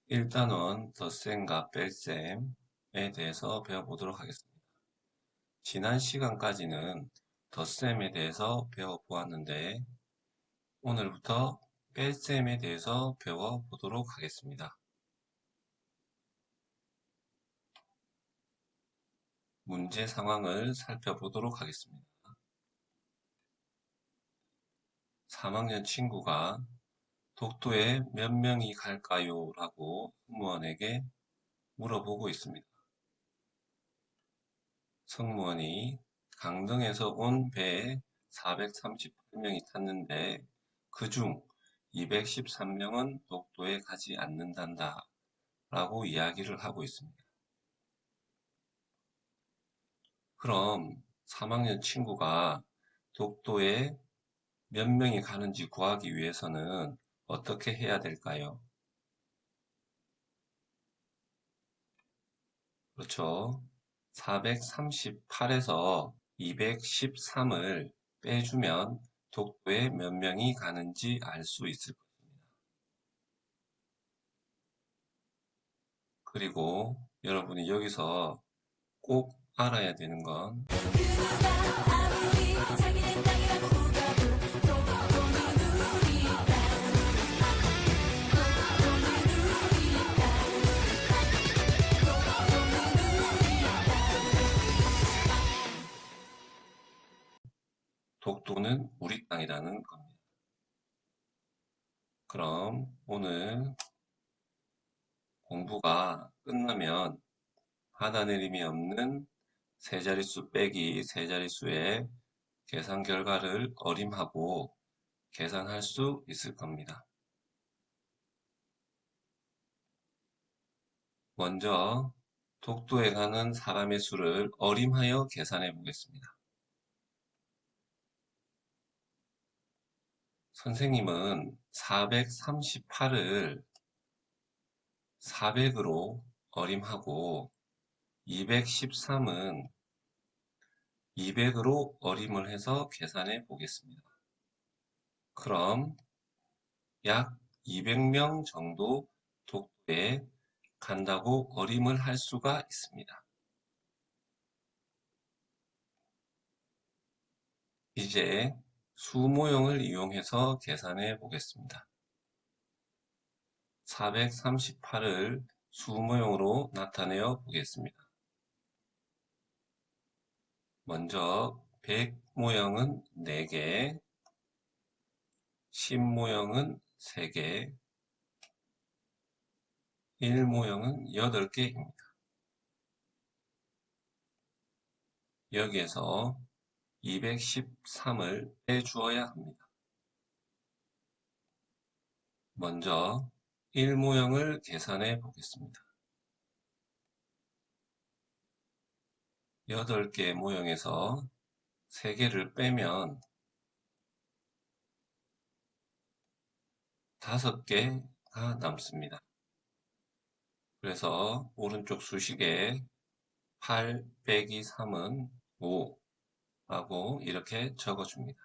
일단은 덧셈과 뺄셈에 대해서 배워보도록 하겠습니다. 지난 시간까지는 덧셈에 대해서 배워보았는데 오늘부터 뺄셈에 대해서 배워보도록 하겠습니다. 문제 상황을 살펴보도록 하겠습니다. 3학년 친구가 독도에 몇 명이 갈까요? 라고 승무원에게 물어보고 있습니다. 승무원이 강릉에서 온 배에 438명이 탔는데 그중 213명은 독도에 가지 않는단다 라고 이야기를 하고 있습니다. 그럼 3학년 친구가 독도에 몇 명이 가는지 구하기 위해서는 어떻게 해야 될까요? 그렇죠. 438에서 213을 빼주면 독도에 몇 명이 가는지 알 수 있을 것입니다. 그리고 여러분이 여기서 꼭 알아야 되는 건 독도는 우리 땅이라는 겁니다. 그럼 오늘 공부가 끝나면 하나내림이 없는 세 자릿수 빼기 세 자릿수의 계산 결과를 어림하고 계산할 수 있을 겁니다. 먼저 독도에 가는 사람의 수를 어림하여 계산해 보겠습니다. 선생님은 438을 400으로 어림하고 213은 200으로 어림을 해서 계산해 보겠습니다. 그럼 약 200명 정도 독도에 간다고 어림을 할 수가 있습니다. 이제 수모형을 이용해서 계산해 보겠습니다. 438을 수모형으로 나타내어 보겠습니다. 먼저 100 모형은 4개, 10 모형은 3개, 1 모형은 8개입니다. 여기에서 213을 빼주어야 합니다. 먼저 1 모형을 계산해 보겠습니다. 8개 모형에서 3개를 빼면 5개가 남습니다. 그래서 오른쪽 수식에 8 빼기 3은 5 라고 이렇게 적어줍니다.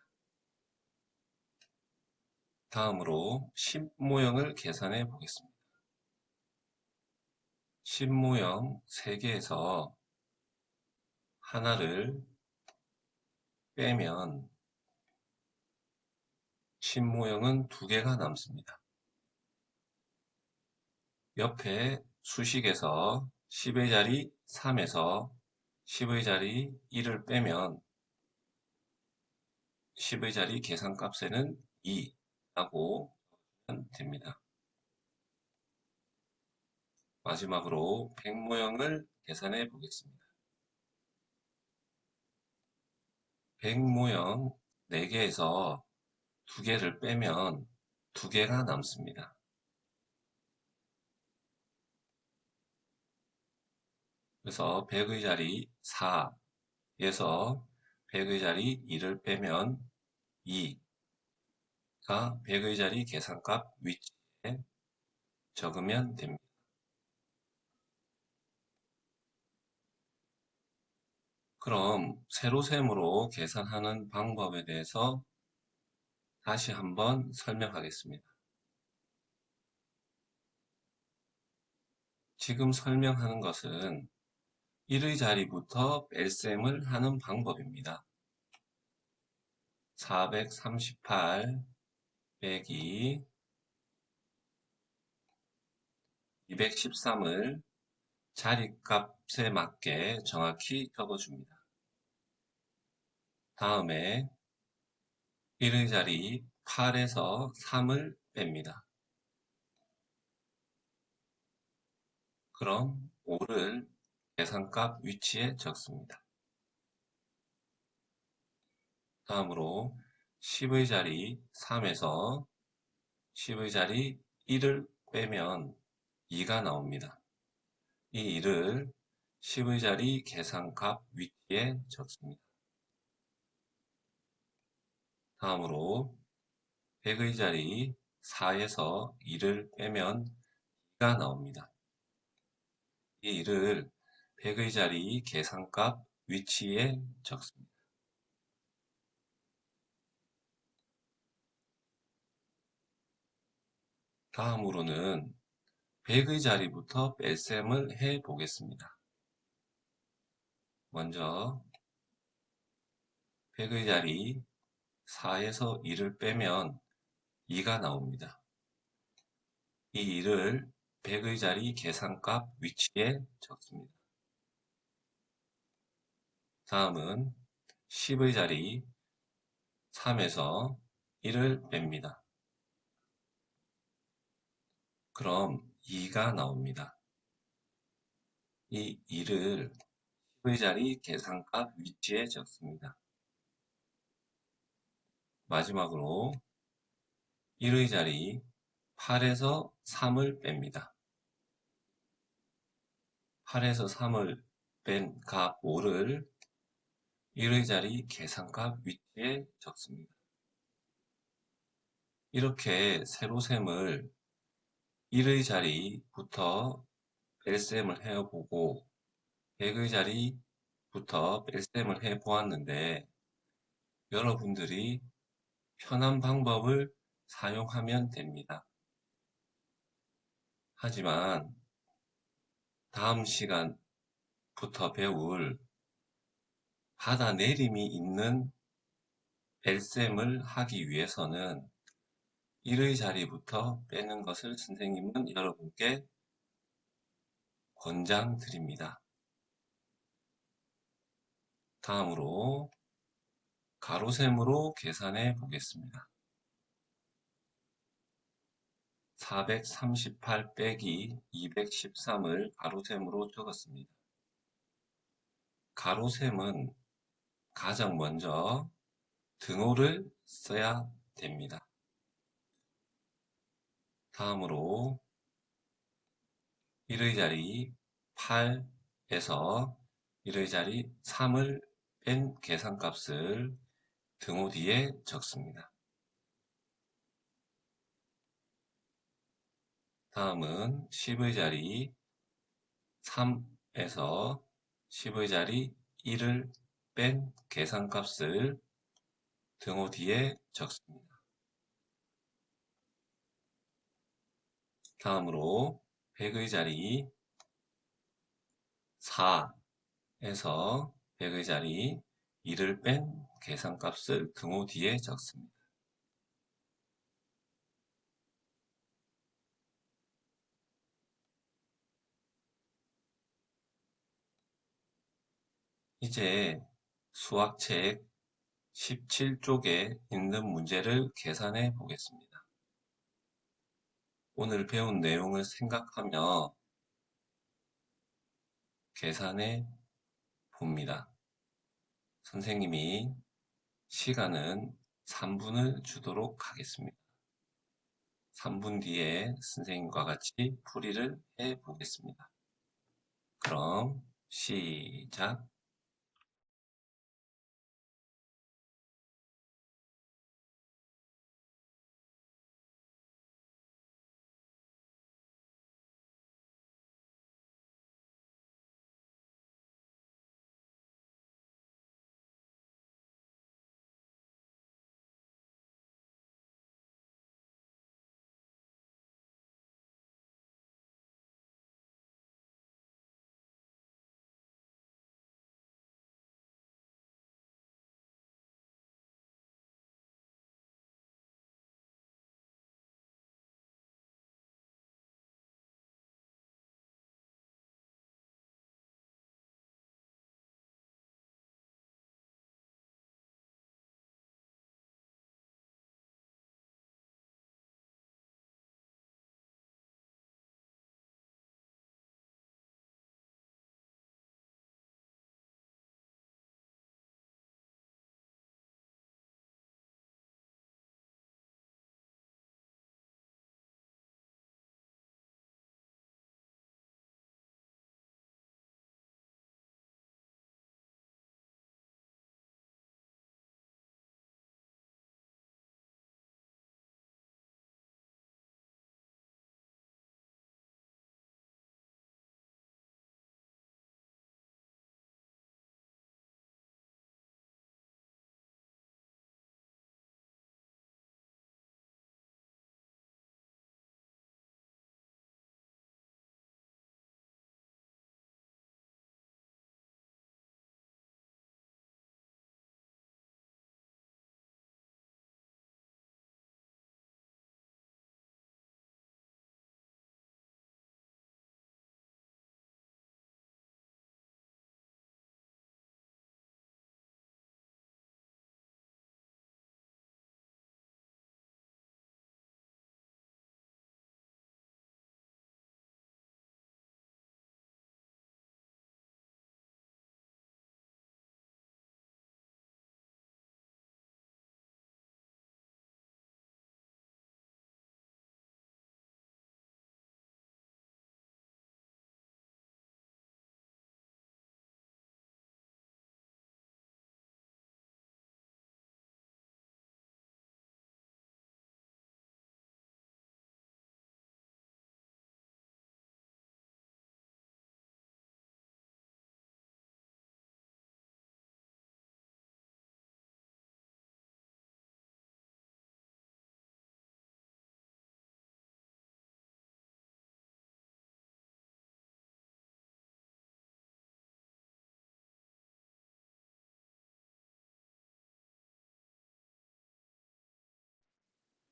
다음으로 10 모형을 계산해 보겠습니다. 10 모형 3개에서 하나를 빼면 10 모형은 2개가 남습니다. 옆에 수식에서 10의 자리 3에서 10의 자리 1을 빼면 10의 자리 계산값에는 2라고 하면 됩니다. 마지막으로 100 모형을 계산해 보겠습니다. 100 모형 4개에서 2개를 빼면 2개가 남습니다. 그래서 100의 자리 4에서 100의 자리 2를 빼면 2가 100의 자리 계산값 위치에 적으면 됩니다. 그럼 세로셈으로 계산하는 방법에 대해서 다시 한번 설명하겠습니다. 지금 설명하는 것은 1의 자리부터 뺄셈을 하는 방법입니다. 438 빼기 213을 자리값에 맞게 정확히 적어줍니다. 다음에 1의 자리 8에서 3을 뺍니다. 그럼 5를 계산값 위치에 적습니다. 다음으로 10의 자리 3에서 10의 자리 1을 빼면 2가 나옵니다. 이 1을 10의 자리 계산값 위치에 적습니다. 다음으로 100의 자리 4에서 2를 빼면 2가 나옵니다. 이 1을 100의 자리 계산값 위치에 적습니다. 다음으로는 100의 자리부터 뺄셈을 해 보겠습니다. 먼저 100의 자리 4에서 2를 빼면 2가 나옵니다. 이 2를 100의 자리 계산값 위치에 적습니다. 다음은 10의 자리 3에서 1을 뺍니다. 그럼 2가 나옵니다. 이 2를 10의 자리 계산값 위치에 적습니다. 마지막으로 1의 자리 8에서 3을 뺍니다. 8에서 3을 뺀 값 5를 1의 자리 계산값 위치에 적습니다. 이렇게 세로셈을 1의 자리부터 뺄셈을 해보고 100의 자리부터 뺄셈을 해보았는데 여러분들이 편한 방법을 사용하면 됩니다. 하지만 다음 시간부터 배울 받아내림이 있는 뺄셈을 하기 위해서는 1의 자리부터 빼는 것을 선생님은 여러분께 권장드립니다. 다음으로 가로셈으로 계산해 보겠습니다. 438 빼기 213을 가로셈으로 적었습니다. 가로셈은 가장 먼저 등호를 써야 됩니다. 다음으로 1의 자리 8에서 1의 자리 3을 뺀 계산값을 등호 뒤에 적습니다. 다음은 10의 자리 3에서 10의 자리 1을 뺀 계산값을 등호 뒤에 적습니다. 다음으로 100의 자리 4에서 100의 자리 2를 뺀 계산값을 등호 뒤에 적습니다. 이제 수학책 17쪽에 있는 문제를 계산해 보겠습니다. 오늘 배운 내용을 생각하며 계산해 봅니다. 선생님이 시간은 3분을 주도록 하겠습니다. 3분 뒤에 선생님과 같이 풀이를 해 보겠습니다. 그럼 시작!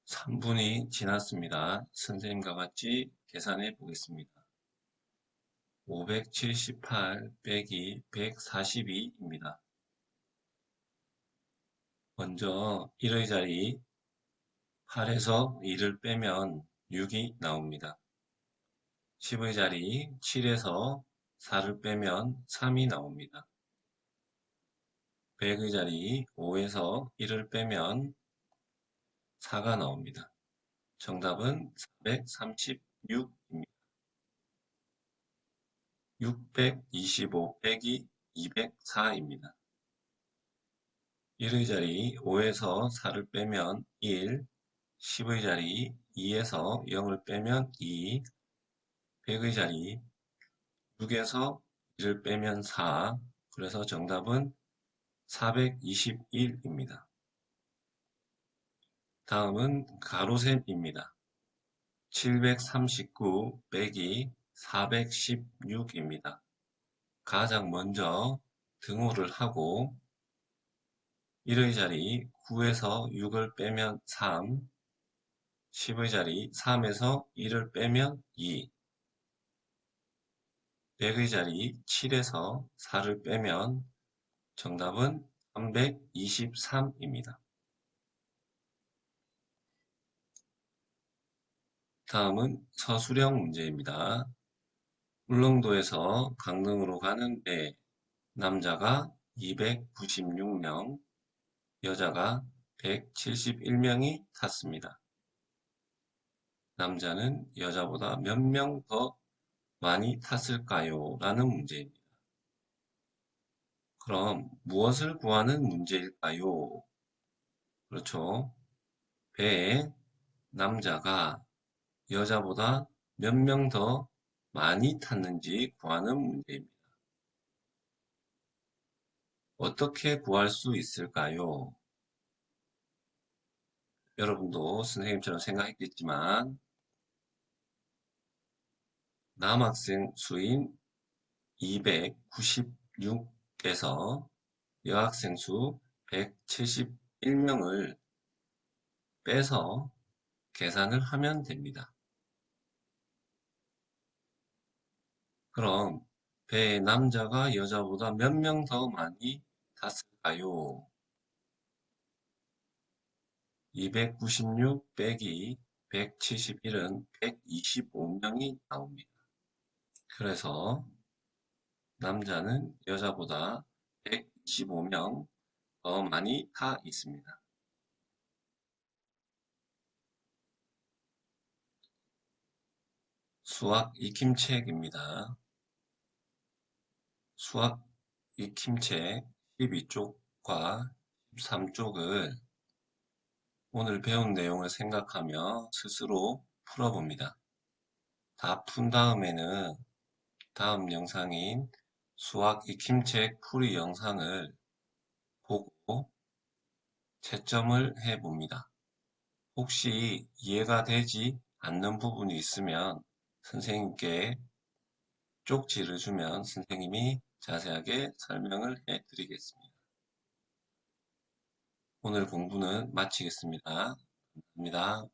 3분이 지났습니다. 선생님과 같이 계산해 보겠습니다. 578 빼기 142입니다. 먼저 1의 자리 8에서 2를 빼면 6이 나옵니다. 10의 자리 7에서 4를 빼면 3이 나옵니다. 100의 자리 5에서 1을 빼면 4가 나옵니다. 정답은 436입니다. 625 빼기 204입니다. 1의 자리 5에서 4를 빼면 1, 10의 자리 2에서 0을 빼면 2, 100의 자리 6에서 1을 빼면 4, 그래서 정답은 421입니다. 다음은 가로셈입니다. 739 빼기 416입니다. 가장 먼저 등호를 하고 1의 자리 9에서 6을 빼면 3, 10의 자리 3에서 1을 빼면 2, 100의 자리 7에서 4를 빼면 정답은 323입니다. 다음은 서술형 문제입니다. 울릉도에서 강릉으로 가는 배, 남자가 296명, 여자가 171명이 탔습니다. 남자는 여자보다 몇 명 더 많이 탔을까요? 라는 문제입니다. 그럼 무엇을 구하는 문제일까요? 그렇죠. 배에 남자가 여자보다 몇 명 더 많이 탔는지 구하는 문제입니다. 어떻게 구할 수 있을까요? 여러분도 선생님처럼 생각했겠지만 남학생 수인 296에서 여학생 수 171명을 빼서 계산을 하면 됩니다. 그럼 배에 남자가 여자보다 몇 명 더 많이 탔을까요? 296 빼기 171은 125명이 나옵니다. 그래서 남자는 여자보다 125명 더 많이 타 있습니다. 수학 익힘책입니다. 수학 익힘책 12쪽과 13쪽을 오늘 배운 내용을 생각하며 스스로 풀어봅니다. 다 푼 다음에는 다음 영상인 수학 익힘책 풀이 영상을 보고 채점을 해봅니다. 혹시 이해가 되지 않는 부분이 있으면 선생님께 쪽지를 주면 선생님이 자세하게 설명을 해드리겠습니다. 오늘 공부는 마치겠습니다. 감사합니다.